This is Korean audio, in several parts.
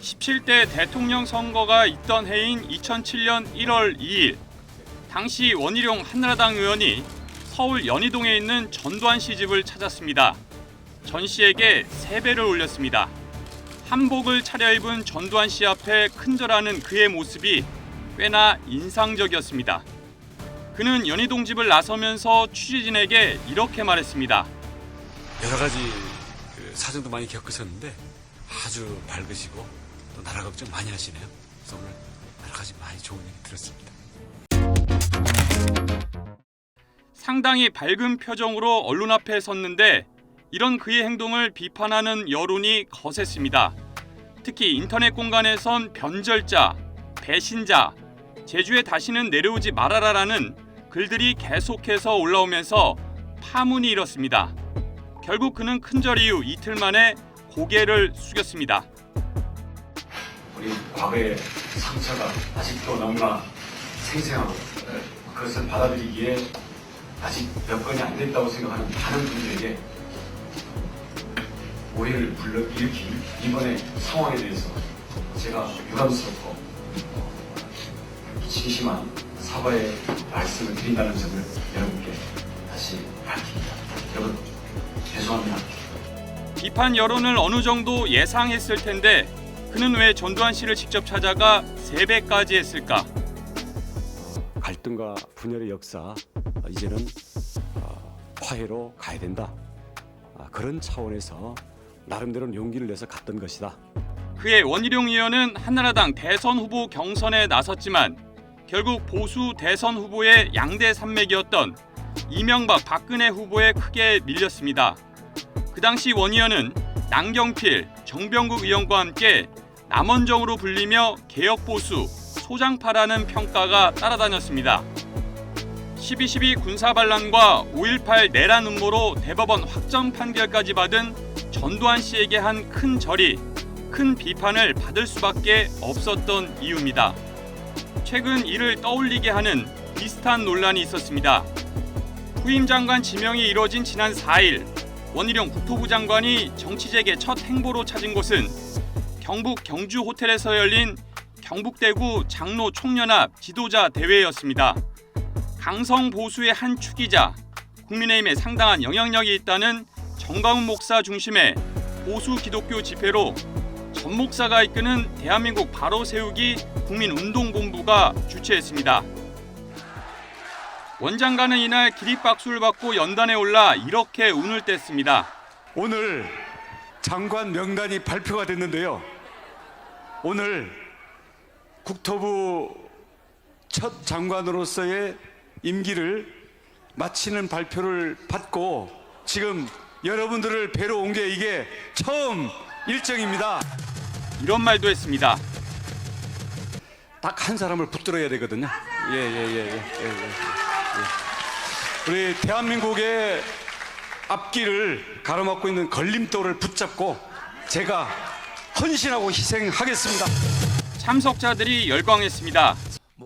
17대 대통령 선거가 있던 해인 2007년 1월 2일, 당시 원희룡 한나라당 의원이 서울 연희동에 있는 전두환 씨 집을 찾았습니다. 전 씨에게 세배를 올렸습니다. 한복을 차려입은 전두환 씨 앞에 큰절하는 그의 모습이 꽤나 인상적이었습니다. 그는 연희동 집을 나서면서 취재진에게 이렇게 말했습니다. 여러 가지 사정도 많이 겪으셨는데 아주 밝으시고 또 나라 걱정 많이 하시네요. 그래서 오늘 여러 가지 많이 좋은 얘기 들었습니다. 상당히 밝은 표정으로 언론 앞에 섰는데 이런 그의 행동을 비판하는 여론이 거셌습니다. 특히 인터넷 공간에선 변절자, 배신자, 제주에 다시는 내려오지 말아라라는 글들이 계속해서 올라오면서 파문이 일었습니다. 결국 그는 큰절 이후 이틀 만에 고개를 숙였습니다. 우리 과거의 상처가 아직도 너무나 생생하고 그것을 받아들이기에 아직 여건이 안 됐다고 생각하는 많은 분들에게 오해를 불러일으킨 이번의 상황에 대해서 제가 유감스럽고 진심한 사과의 말씀을 드린다는 점을 여러분께 다시 밝힙니다. 여러분 죄송합니다. 비판 여론을 어느 정도 예상했을 텐데 그는 왜 전두환 씨를 직접 찾아가 세배까지 했을까? 갈등과 분열의 역사 이제는 화해로 가야 된다. 그런 차원에서 나름대로는 용기를 내서 갔던 것이다. 그의 원희룡 의원은 한나라당 대선 후보 경선에 나섰지만 결국 보수 대선 후보의 양대 산맥이었던 이명박 박근혜 후보에 크게 밀렸습니다. 그 당시 원 의원은 남경필, 정병국 의원과 함께 남원정으로 불리며 개혁보수, 소장파라는 평가가 따라다녔습니다. 12.12 군사반란과 5.18 내란 음모로 대법원 확정 판결까지 받은 전두환 씨에게 한 큰 절이 큰 비판을 받을 수밖에 없었던 이유입니다. 최근 이를 떠올리게 하는 비슷한 논란이 있었습니다. 후임 장관 지명이 이뤄진 지난 4일 원희룡 국토부 장관이 정치재개 첫 행보로 찾은 곳은 경북 경주 호텔에서 열린 경북대구 장로 총연합 지도자 대회였습니다. 강성 보수의 한 축이자 국민의힘에 상당한 영향력이 있다는 정가훈 목사 중심의 보수 기독교 집회로 전 목사가 이끄는 대한민국 바로 세우기 국민운동본부가 주최했습니다. 원 장관은 이날 기립박수를 받고 연단에 올라 이렇게 운을 뗐습니다. 오늘 장관 명단이 발표가 됐는데요. 오늘 국토부 첫 장관으로서의 임기를 마치는 발표를 받고 지금 여러분들을 뵈러 온 게 이게 처음 일정입니다. 이런 말도 했습니다. 딱 한 사람을 붙들어야 되거든요. 우리 대한민국의 앞길을 가로막고 있는 걸림돌을 붙잡고 제가 헌신하고 희생하겠습니다. 참석자들이 열광했습니다.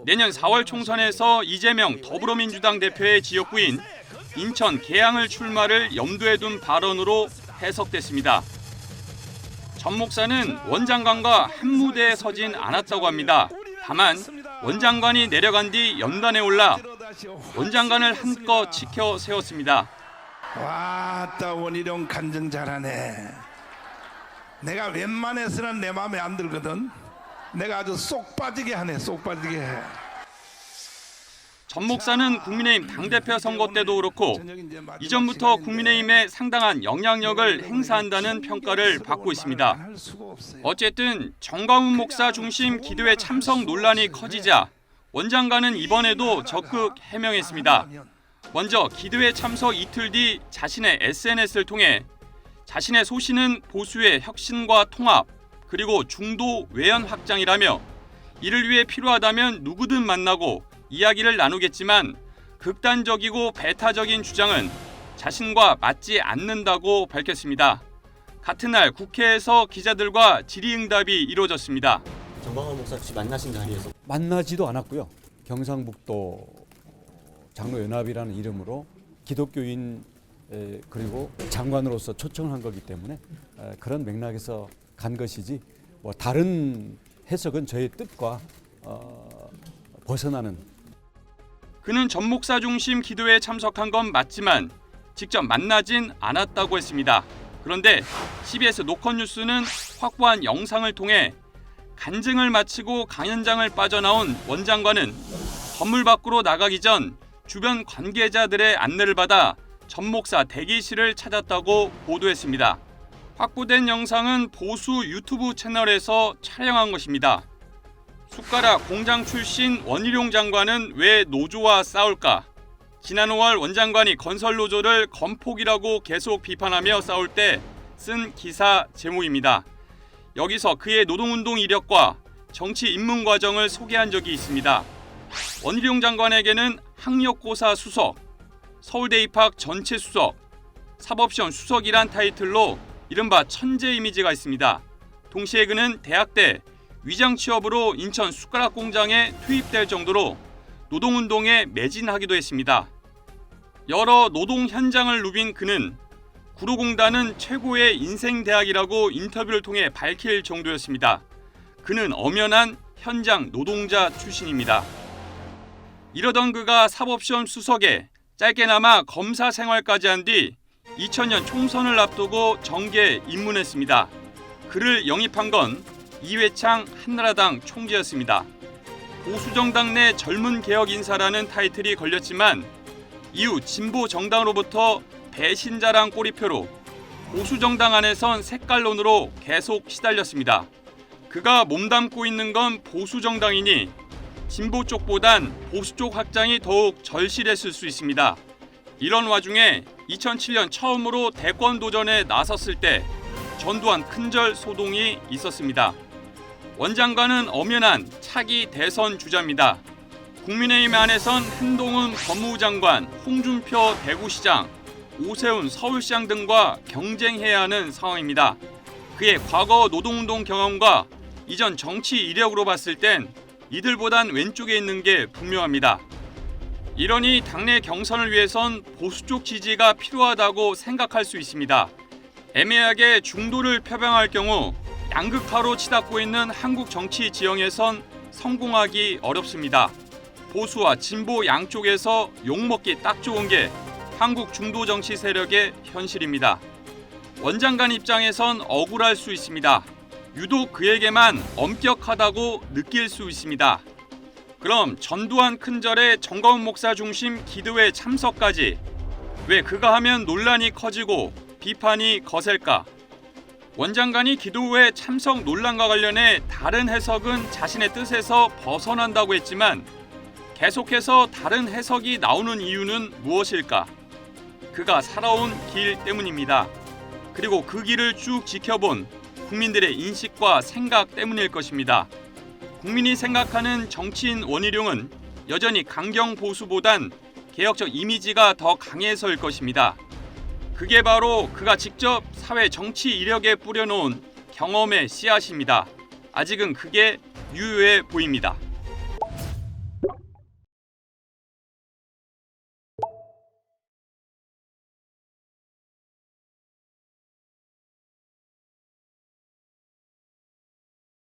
내년 4월 총선에서 이재명 더불어민주당 대표의 지역구인 인천 계양을 출마를 염두에 둔 발언으로 해석됐습니다. 전 목사는 원 장관과 한 무대에 서진 않았다고 합니다. 다만 원 장관이 내려간 뒤 연단에 올라 원 장관을 한껏 지켜 세웠습니다. 와따 원희룡 간증 잘하네. 내가 웬만해서는 내 마음에 안 들거든. 내가 아주 쏙 빠지게 하네. 쏙 빠지게 해. 전 목사는 국민의힘 당대표 선거 때도 그렇고 이전부터 국민의힘에 상당한 영향력을 행사한다는 평가를 받고 있습니다. 어쨌든 정가훈 목사 중심 기도회 참석 논란이 커지자 원 장관은 이번에도 적극 해명했습니다. 먼저 기도회 참석 이틀 뒤 자신의 SNS를 통해 자신의 소신은 보수의 혁신과 통합 그리고 중도 외연 확장이라며 이를 위해 필요하다면 누구든 만나고 이야기를 나누겠지만 극단적이고 배타적인 주장은 자신과 맞지 않는다고 밝혔습니다. 같은 날 국회에서 기자들과 질의응답이 이루어졌습니다. 정광훈 목사 혹시 만나신 자리에서? 만나지도 않았고요. 경상북도 장로연합이라는 이름으로 기독교인 그리고 장관으로서 초청한 거기 때문에 그런 맥락에서 간 것이지 뭐 다른 해석은 저의 뜻과 벗어나는. 그는 전 목사 중심 기도회에 참석한 건 맞지만 직접 만나진 않았다고 했습니다. 그런데 CBS 노컷뉴스는 확보한 영상을 통해 간증을 마치고 강연장을 빠져나온 원장관은 건물 밖으로 나가기 전 주변 관계자들의 안내를 받아 전 목사 대기실을 찾았다고 보도했습니다. 확보된 영상은 보수 유튜브 채널에서 촬영한 것입니다. 숟가락 공장 출신 원희룡 장관은 왜 노조와 싸울까? 지난 5월 원장관이 건설 노조를 건폭이라고 계속 비판하며 싸울 때 쓴 기사 제목입니다. 여기서 그의 노동운동 이력과 정치 입문 과정을 소개한 적이 있습니다. 원희룡 장관에게는 학력고사 수석, 서울대 입학 전체 수석, 사법시험 수석이란 타이틀로 이른바 천재 이미지가 있습니다. 동시에 그는 대학 때 위장 취업으로 인천 숟가락 공장에 투입될 정도로 노동운동에 매진하기도 했습니다. 여러 노동 현장을 누빈 그는 구로공단은 최고의 인생 대학이라고 인터뷰를 통해 밝힐 정도였습니다. 그는 엄연한 현장 노동자 출신입니다. 이러던 그가 사법시험 수석에 짧게나마 검사 생활까지 한 뒤 2000년 총선을 앞두고 정계에 입문했습니다. 그를 영입한 건 이회창 한나라당 총재였습니다. 보수정당 내 젊은 개혁 인사라는 타이틀이 걸렸지만 이후 진보 정당으로부터 배신자랑 꼬리표로 보수정당 안에선 색깔론으로 계속 시달렸습니다. 그가 몸담고 있는 건 보수정당이니 진보 쪽보단 보수 쪽 확장이 더욱 절실했을 수 있습니다. 이런 와중에 2007년 처음으로 대권 도전에 나섰을 때 전두환 큰절 소동이 있었습니다. 원장관은 엄연한 차기 대선 주자입니다. 국민의힘 안에선 한동훈 법무부 장관, 홍준표 대구시장, 오세훈 서울시장 등과 경쟁해야 하는 상황입니다. 그의 과거 노동운동 경험과 이전 정치 이력으로 봤을 땐 이들보단 왼쪽에 있는 게 분명합니다. 이러니 당내 경선을 위해선 보수 쪽 지지가 필요하다고 생각할 수 있습니다. 애매하게 중도를 표방할 경우 양극화로 치닫고 있는 한국 정치 지형에선 성공하기 어렵습니다. 보수와 진보 양쪽에서 욕먹기 딱 좋은 게 한국 중도 정치 세력의 현실입니다. 원장관 입장에선 억울할 수 있습니다. 유독 그에게만 엄격하다고 느낄 수 있습니다. 그럼 전두환 큰절에 정가운 목사 중심 기도회 참석까지 왜 그가 하면 논란이 커지고 비판이 거셀까? 원장관이 기도회 참석 논란과 관련해 다른 해석은 자신의 뜻에서 벗어난다고 했지만 계속해서 다른 해석이 나오는 이유는 무엇일까? 그가 살아온 길 때문입니다. 그리고 그 길을 쭉 지켜본 국민들의 인식과 생각 때문일 것입니다. 국민이 생각하는 정치인 원희룡은 여전히 강경 보수보단 개혁적 이미지가 더 강해서일 것입니다. 그게 바로 그가 직접 사회 정치 이력에 뿌려놓은 경험의 씨앗입니다. 아직은 그게 유효해 보입니다.